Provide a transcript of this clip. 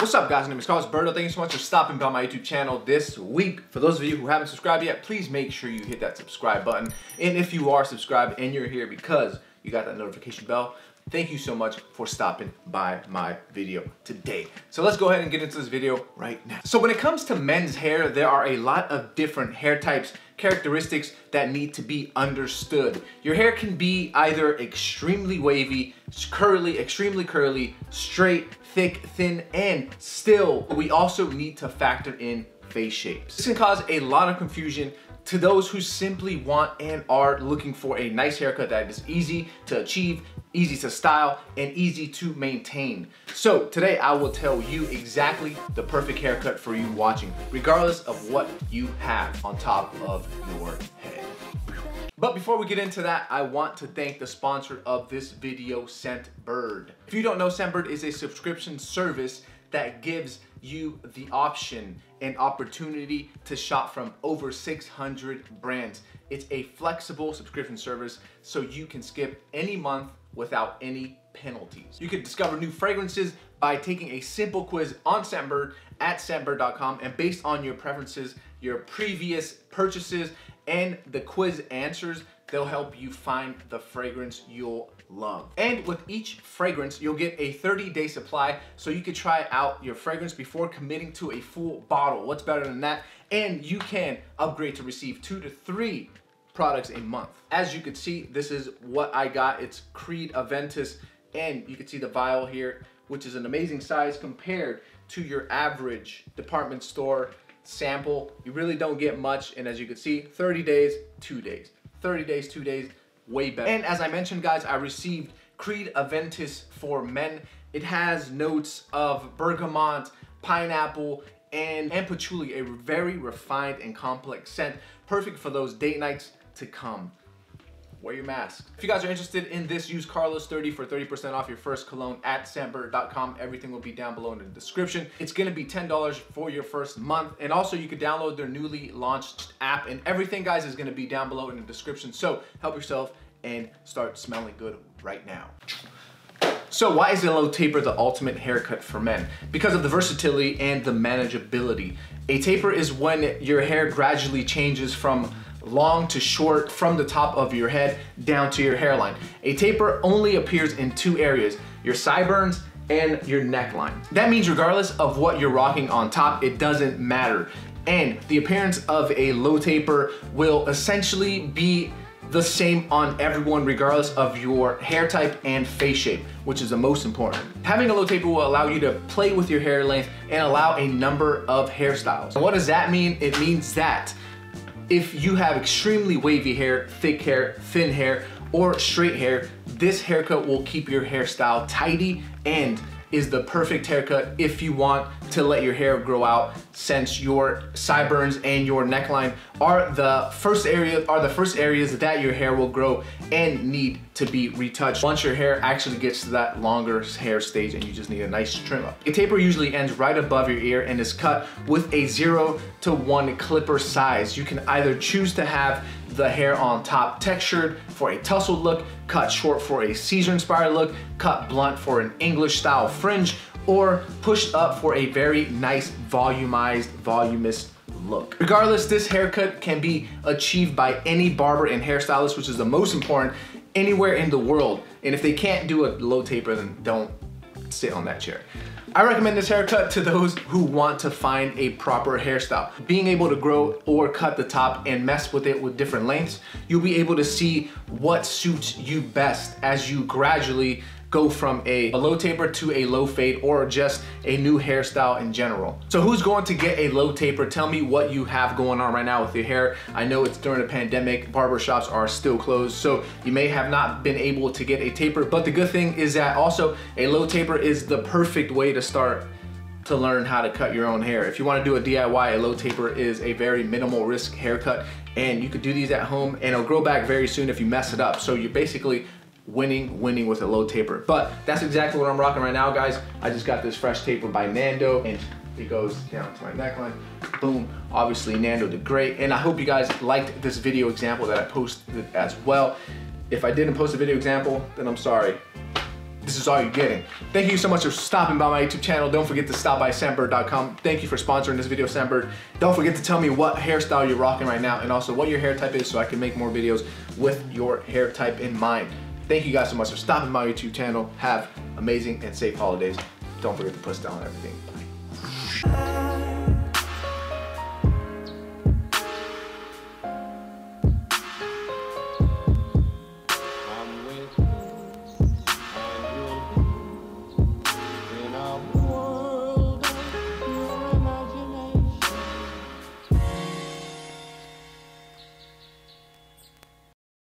What's up guys, my name is Carlos Berto. Thank you so much for stopping by my YouTube channel this week. For those of you who haven't subscribed yet, please make sure you hit that subscribe button. And if you are subscribed and you're here because you got that notification bell, thank you so much for stopping by my video today. So let's go ahead and get into this video right now. So when it comes to men's hair, there are a lot of different hair types, characteristics that need to be understood. Your hair can be either extremely wavy, curly, extremely curly, straight, thick, thin, and still. We also need to factor in face shapes. This can cause a lot of confusion to those who simply want and are looking for a nice haircut that is easy to achieve, easy to style, and easy to maintain. So today I will tell you exactly the perfect haircut for you watching, regardless of what you have on top of your head. But before we get into that, I want to thank the sponsor of this video, Scentbird. If you don't know, Scentbird is a subscription service that gives you the option and opportunity to shop from over 600 brands. It's a flexible subscription service, so you can skip any month without any penalties. You can discover new fragrances by taking a simple quiz on Scentbird at scentbird.com, and based on your preferences, your previous purchases, and the quiz answers, they'll help you find the fragrance you'll love. And with each fragrance, you'll get a 30-day supply, so you can try out your fragrance before committing to a full bottle. What's better than that? And you can upgrade to receive 2 to 3 products a month. As you can see, this is what I got. It's Creed Aventus, and you can see the vial here, which is an amazing size compared to your average department store sample. You really don't get much, and as you can see, 30 days, 2 days. 30 days, 2 days, way better. And as I mentioned, guys, I received Creed Aventus for men. It has notes of bergamot, pineapple, and patchouli, a very refined and complex scent, perfect for those date nights to come. Wear your mask. If you guys are interested in this, use Carlos30 for 30% off your first cologne at scentbird.com. Everything will be down below in the description. It's gonna be $10 for your first month. And also you could download their newly launched app, and everything, guys, is gonna be down below in the description. So help yourself and start smelling good right now. So why is a low taper the ultimate haircut for men? Because of the versatility and the manageability. A taper is when your hair gradually changes from long to short from the top of your head down to your hairline. A taper only appears in 2 areas, your sideburns and your neckline. That means regardless of what you're rocking on top, it doesn't matter. And the appearance of a low taper will essentially be the same on everyone regardless of your hair type and face shape, which is the most important. Having a low taper will allow you to play with your hair length and allow a number of hairstyles. And what does that mean? It means that if you have extremely wavy hair, thick hair, thin hair, or straight hair, this haircut will keep your hairstyle tidy and is the perfect haircut if you want to let your hair grow out, since your sideburns and your neckline are the first areas that your hair will grow and need to be retouched once your hair actually gets to that longer hair stage and you just need a nice trim up. A taper usually ends right above your ear and is cut with a 0 to 1 clipper size. You can either choose to have the hair on top textured for a tussled look, cut short for a Caesar-inspired look, cut blunt for an English-style fringe, or pushed up for a very nice voluminous look. Regardless, this haircut can be achieved by any barber and hairstylist, which is the most important, anywhere in the world. And if they can't do a low taper, then don't sit on that chair. I recommend this haircut to those who want to find a proper hairstyle. Being able to grow or cut the top and mess with it with different lengths, you'll be able to see what suits you best as you gradually go from a low taper to a low fade, or just a new hairstyle in general. So who's going to get a low taper? Tell me what you have going on right now with your hair. I know it's during a pandemic, barbershops are still closed, so you may have not been able to get a taper, but the good thing is that also a low taper is the perfect way to start to learn how to cut your own hair. If you want to do a DIY, a low taper is a very minimal risk haircut, and you could do these at home and it'll grow back very soon if you mess it up. So you're basically winning with a low taper. But that's exactly what I'm rocking right now, guys. I just got this fresh taper by Nando, and it goes down to my neckline. Boom. Obviously Nando did great, and I hope you guys liked this video example that I posted as well. If I didn't post a video example, then I'm sorry. this is all you're getting. Thank you so much for stopping by my YouTube channel. Don't forget to stop by sambird.com. Thank you for sponsoring this video, Sambird. Don't forget to tell me what hairstyle you're rocking right now and also what your hair type is so I can make more videos with your hair type in mind. Thank you guys so much for stopping by my YouTube channel. Have amazing and safe holidays. Don't forget to push down everything. Bye.